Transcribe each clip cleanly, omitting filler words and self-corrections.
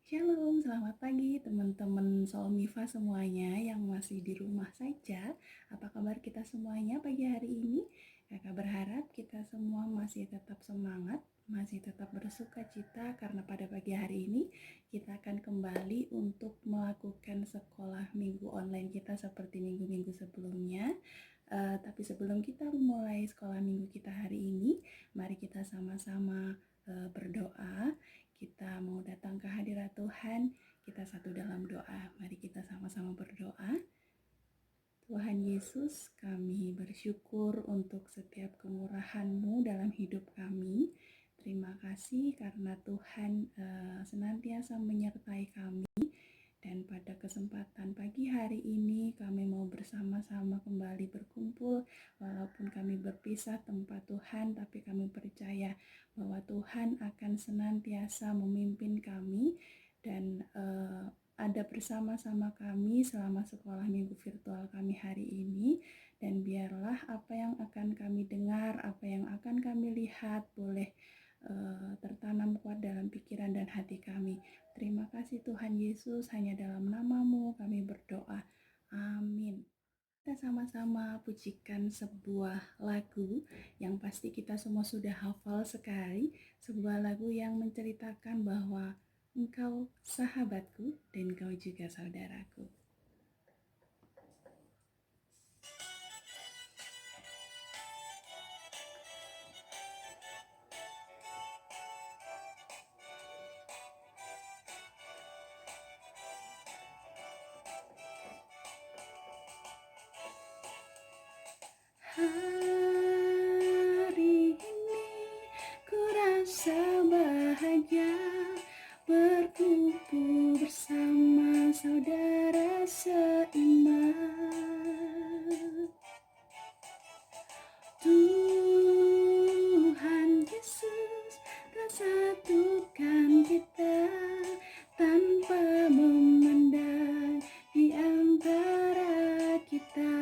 Shalom, selamat pagi teman-teman Solmiva semuanya yang masih di rumah saja. Apa kabar kita semuanya pagi hari ini? Kakak berharap kita semua masih tetap semangat, masih tetap bersuka cita karena pada pagi hari ini kita akan kembali untuk melakukan sekolah minggu online kita seperti minggu-minggu sebelumnya. Tapi sebelum kita memulai sekolah minggu kita hari ini, mari kita sama-sama berdoa. Kita mau datang ke hadirat Tuhan, kita satu dalam doa. Mari kita sama-sama berdoa. Tuhan Yesus, kami bersyukur untuk setiap kemurahan-Mu dalam hidup kami. Terima kasih karena Tuhan senantiasa menyertai kami. Dan pada kesempatan pagi hari ini kami mau bersama-sama kembali berkumpul. Walaupun kami berpisah tempat Tuhan, tapi kami percaya bahwa Tuhan akan senantiasa memimpin kami dan ada bersama-sama kami selama sekolah minggu virtual kami hari ini. Dan biarlah apa yang akan kami dengar, apa yang akan kami lihat boleh tertanam kuat dalam pikiran dan hati kami. Terima kasih Tuhan Yesus, hanya dalam nama-Mu kami berdoa. Amin. Kita sama-sama pujikan sebuah lagu yang pasti kita semua sudah hafal sekali. Sebuah lagu yang menceritakan bahwa Engkau sahabatku dan Engkau juga saudaraku. Hari ini ku rasa bahagia berkumpul bersama saudara seiman. Tuhan Yesus telah satukan kita tanpa memandang di antara kita.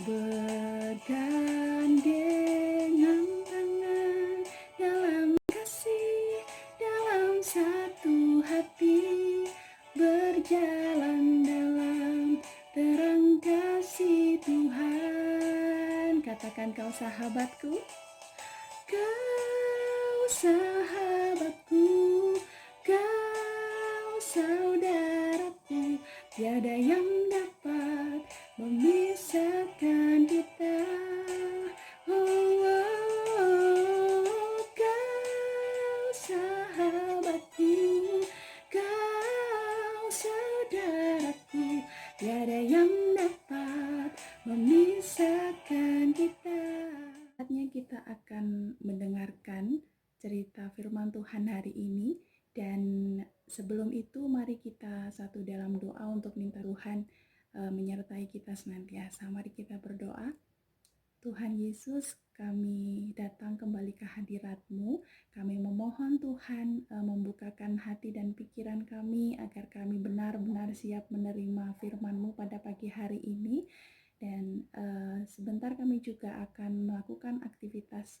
Bergandengan tangan dalam kasih, dalam satu hati, berjalan dalam terang kasih Tuhan. Katakan, kau sahabatku, kau sahabatku, kau saudaraku, tiada yang dapat memisahkan kita. Oh, kau sahabatku, kau saudaraku, tiada yang dapat memisahkan kita. Saatnya kita akan mendengarkan cerita firman Tuhan hari ini. Dan sebelum itu mari kita satu dalam doa untuk minta Tuhan menyertai kita senantiasa. Mari kita berdoa. Tuhan Yesus, kami datang kembali ke hadirat-Mu. Kami memohon Tuhan membukakan hati dan pikiran kami agar kami benar-benar siap menerima firman-Mu pada pagi hari ini. Dan sebentar kami juga akan melakukan aktivitas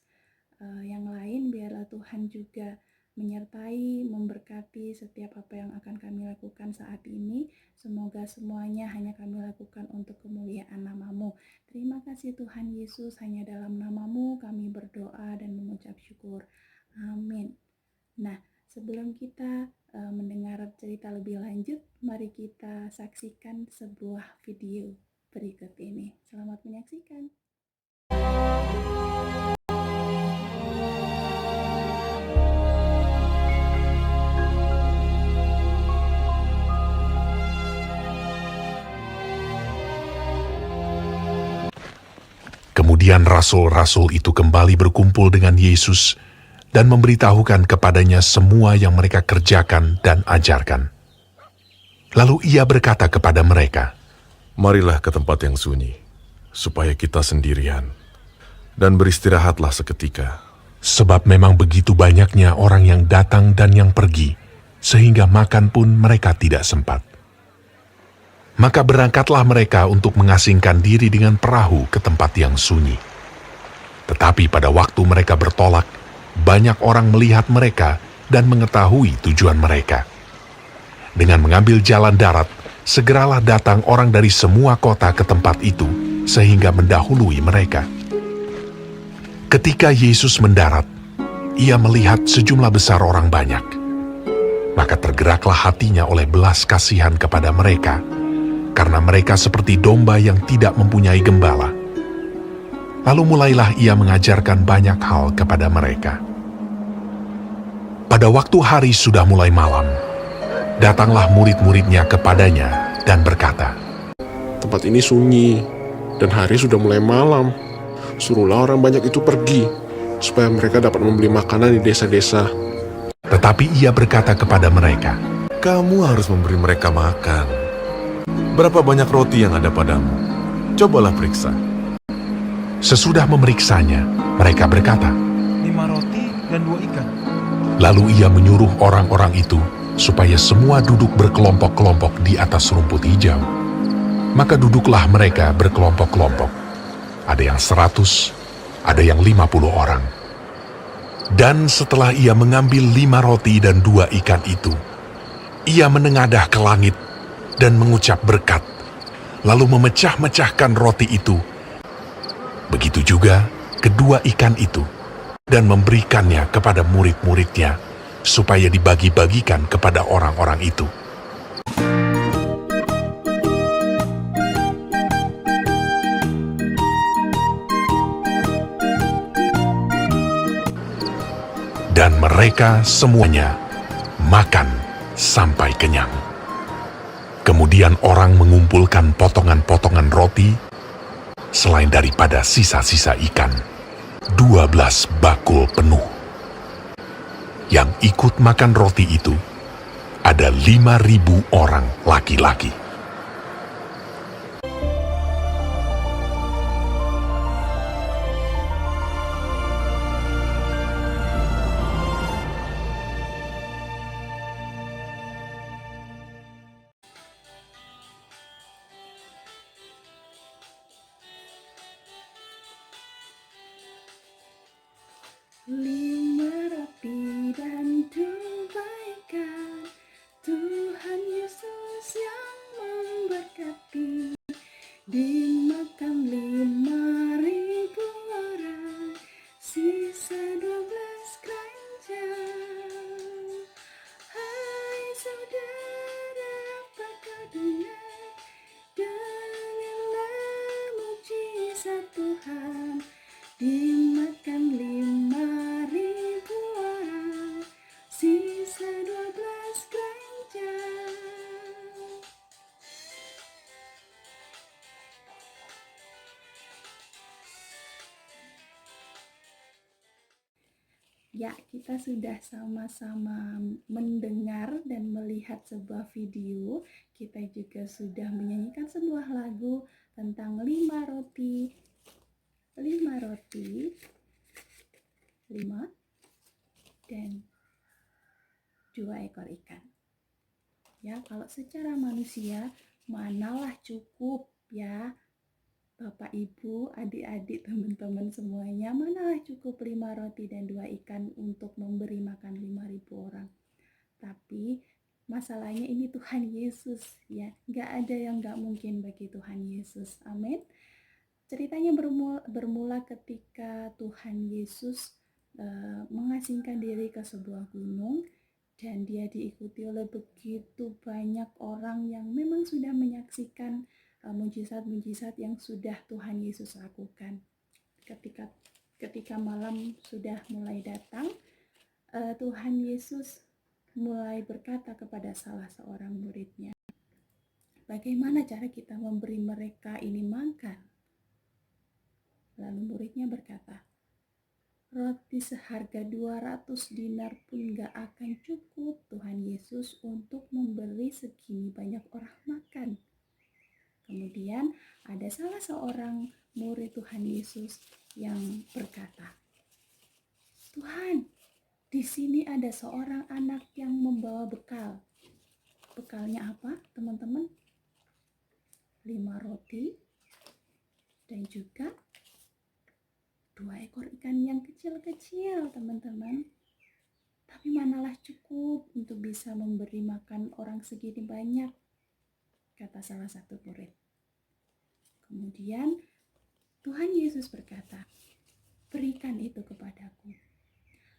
yang lain. Biarlah Tuhan juga menyertai, memberkati setiap apa yang akan kami lakukan saat ini. Semoga semuanya hanya kami lakukan untuk kemuliaan nama-Mu. Terima kasih Tuhan Yesus, hanya dalam nama-Mu kami berdoa dan mengucap syukur. Amin. Nah, sebelum kita mendengar cerita lebih lanjut, mari kita saksikan sebuah video berikut ini. Selamat menyaksikan. Kemudian rasul-rasul itu kembali berkumpul dengan Yesus dan memberitahukan kepadanya semua yang mereka kerjakan dan ajarkan. Lalu ia berkata kepada mereka, "Marilah ke tempat yang sunyi, supaya kita sendirian, dan beristirahatlah seketika. sebab memang begitu banyaknya orang yang datang dan yang pergi, sehingga makan pun mereka tidak sempat. Maka berangkatlah mereka untuk mengasingkan diri dengan perahu ke tempat yang sunyi. Tetapi pada waktu mereka bertolak, banyak orang melihat mereka dan mengetahui tujuan mereka. Dengan mengambil jalan darat, segeralah datang orang dari semua kota ke tempat itu, sehingga mendahului mereka. Ketika Yesus mendarat, ia melihat sejumlah besar orang banyak. Maka tergeraklah hatinya oleh belas kasihan kepada mereka, karena mereka seperti domba yang tidak mempunyai gembala. Lalu mulailah ia mengajarkan banyak hal kepada mereka. Pada waktu hari sudah mulai malam, datanglah murid-muridnya kepadanya dan berkata, Tempat ini sunyi, dan hari sudah mulai malam. Suruhlah orang banyak itu pergi, supaya mereka dapat membeli makanan di desa-desa. tetapi ia berkata kepada mereka, Kamu harus memberi mereka makan. Berapa banyak roti yang ada padamu? Cobalah periksa. sesudah memeriksanya, mereka berkata, 5 roti dan 2 ikan. lalu ia menyuruh orang-orang itu supaya semua duduk berkelompok-kelompok di atas rumput hijau. Maka duduklah mereka berkelompok-kelompok. Ada yang 100, ada yang 50 orang. Dan setelah ia mengambil 5 roti dan 2 ikan itu, ia menengadah ke langit dan mengucap berkat, lalu memecah-mecahkan roti itu. Begitu juga kedua ikan itu, dan memberikannya kepada murid-muridnya, supaya dibagi-bagikan kepada orang-orang itu. Dan mereka semuanya makan sampai kenyang. Kemudian orang mengumpulkan potongan-potongan roti, selain daripada sisa-sisa ikan, 12 bakul penuh. Yang ikut makan roti itu ada 5.000 orang laki-laki. Lima roti dan 2 ikan, Tuhan Yesus yang memberkati. Dimakan 5.000 orang, sisa 12 keranjang. Hai saudara, apa kau dengar? Dengarlah mujizat Tuhan. Dimakan 5.000 orang, sisa 12 keranjang. Ya, kita sudah sama-sama mendengar dan melihat sebuah video. Kita juga sudah menyanyikan sebuah lagu tentang 5 roti, 5 dan 2 ekor ikan. Ya, kalau secara manusia manalah cukup ya, Bapak, Ibu, adik-adik, teman-teman semuanya, manalah cukup 5 roti dan 2 ikan untuk memberi makan 5.000 orang. Tapi masalahnya ini Tuhan Yesus ya, gak ada yang gak mungkin bagi Tuhan Yesus. Amin. Ceritanya bermula ketika Tuhan Yesus mengasingkan diri ke sebuah gunung, dan dia diikuti oleh begitu banyak orang yang memang sudah menyaksikan mujizat-mujizat yang sudah Tuhan Yesus lakukan. Ketika malam sudah mulai datang, Tuhan Yesus mulai berkata kepada salah seorang muridnya, bagaimana cara kita memberi mereka ini makan? Lalu muridnya berkata, roti seharga 200 dinar pun gak akan cukup Tuhan Yesus untuk memberi segini banyak orang makan. Kemudian ada salah seorang murid Tuhan Yesus yang berkata, Tuhan, di sini ada seorang anak yang membawa bekal. Bekalnya apa, teman-teman? 5 roti dan juga 2 ekor ikan yang kecil-kecil, teman-teman. tapi manalah cukup untuk bisa memberi makan orang segini banyak, kata salah satu murid. Kemudian Tuhan Yesus berkata, berikan itu kepadaku.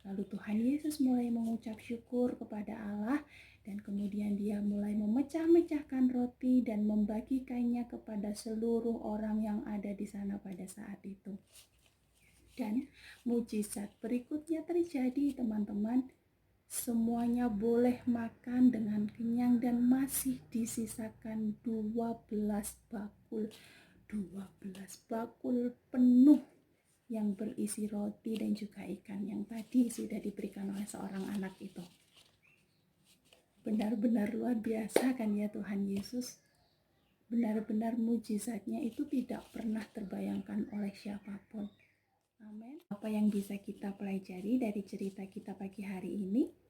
Lalu Tuhan Yesus mulai mengucap syukur kepada Allah, dan kemudian dia mulai memecah-mecahkan roti dan membagikannya kepada seluruh orang yang ada di sana pada saat itu. Dan mujizat berikutnya terjadi, teman-teman. Semuanya boleh makan dengan kenyang dan masih disisakan 12 bakul. 12 bakul penuh yang berisi roti dan juga ikan yang tadi sudah diberikan oleh seorang anak itu. Benar-benar luar biasa kan ya Tuhan Yesus? Benar-benar mujizatnya itu tidak pernah terbayangkan oleh siapapun. Amin. Apa yang bisa kita pelajari dari cerita kita pagi hari ini?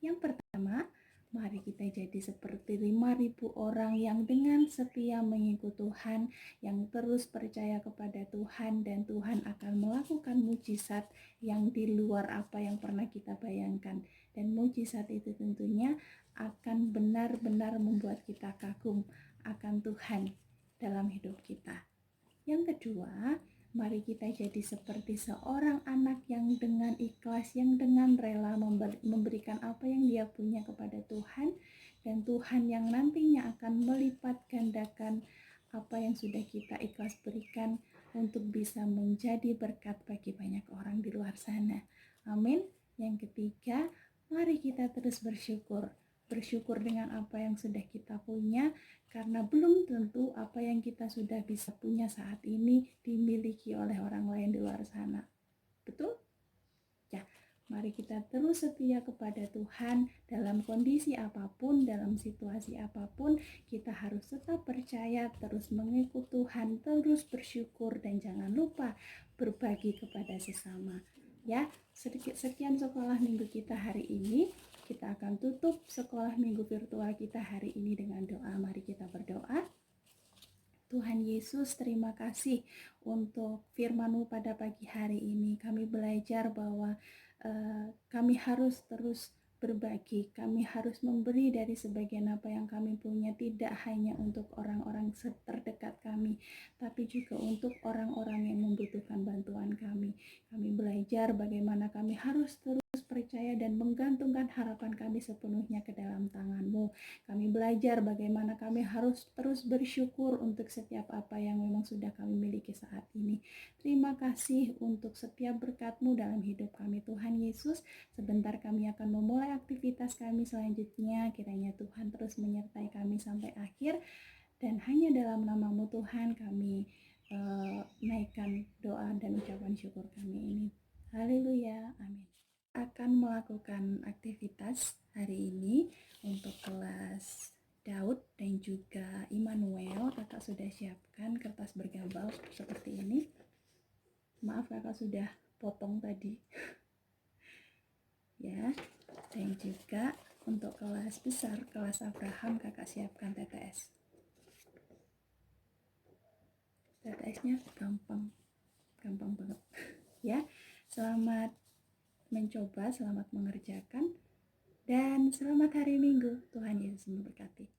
Yang pertama, mari kita jadi seperti 5.000 orang yang dengan setia mengikut Tuhan, yang terus percaya kepada Tuhan, dan Tuhan akan melakukan mujizat yang di luar apa yang pernah kita bayangkan. Dan mujizat itu tentunya akan benar-benar membuat kita kagum akan Tuhan dalam hidup kita. Yang kedua, mari kita jadi seperti seorang anak yang dengan ikhlas, yang dengan rela memberikan apa yang dia punya kepada Tuhan, dan Tuhan yang nantinya akan melipat gandakan apa yang sudah kita ikhlas berikan untuk bisa menjadi berkat bagi banyak orang di luar sana. Amin. Yang ketiga, mari kita terus bersyukur dengan apa yang sudah kita punya, karena belum tentu apa yang kita sudah bisa punya saat ini dimiliki oleh orang lain di luar sana. Betul? Ya, mari kita terus setia kepada Tuhan dalam kondisi apapun, dalam situasi apapun. Kita harus tetap percaya, terus mengikut Tuhan, terus bersyukur, dan jangan lupa berbagi kepada sesama. Ya, sekian sekolah minggu kita hari ini. Kita akan tutup sekolah minggu virtual kita hari ini dengan doa. Mari kita berdoa. Tuhan Yesus, terima kasih untuk firman-Mu pada pagi hari ini. Kami belajar bahwa kami harus terus berbagi, kami harus memberi dari sebagian apa yang kami punya, tidak hanya untuk orang-orang terdekat kami, tapi juga untuk orang-orang yang membutuhkan bantuan kami. Kami belajar bagaimana kami harus terus percaya dan menggantungkan harapan kami sepenuhnya ke dalam tangan-Mu. Kami belajar bagaimana kami harus terus bersyukur untuk setiap apa yang memang sudah kami miliki saat ini. Terima kasih untuk setiap berkat-Mu dalam hidup kami, Tuhan Yesus. Sebentar kami akan memulai aktivitas kami selanjutnya. Kiranya Tuhan terus menyertai kami sampai akhir, dan hanya dalam nama-Mu Tuhan kami naikkan doa dan ucapan syukur kami ini. Haleluya, amin. Akan melakukan aktivitas hari ini untuk kelas Daud dan juga Immanuel. Kakak sudah siapkan kertas bergambar seperti ini. Maaf, kakak sudah potong tadi. Ya, dan juga untuk kelas besar, kelas Abraham, kakak siapkan TTS. TTS-nya gampang banget. Ya, selamat mencoba, selamat mengerjakan, dan selamat hari Minggu. Tuhan Yesus memberkati.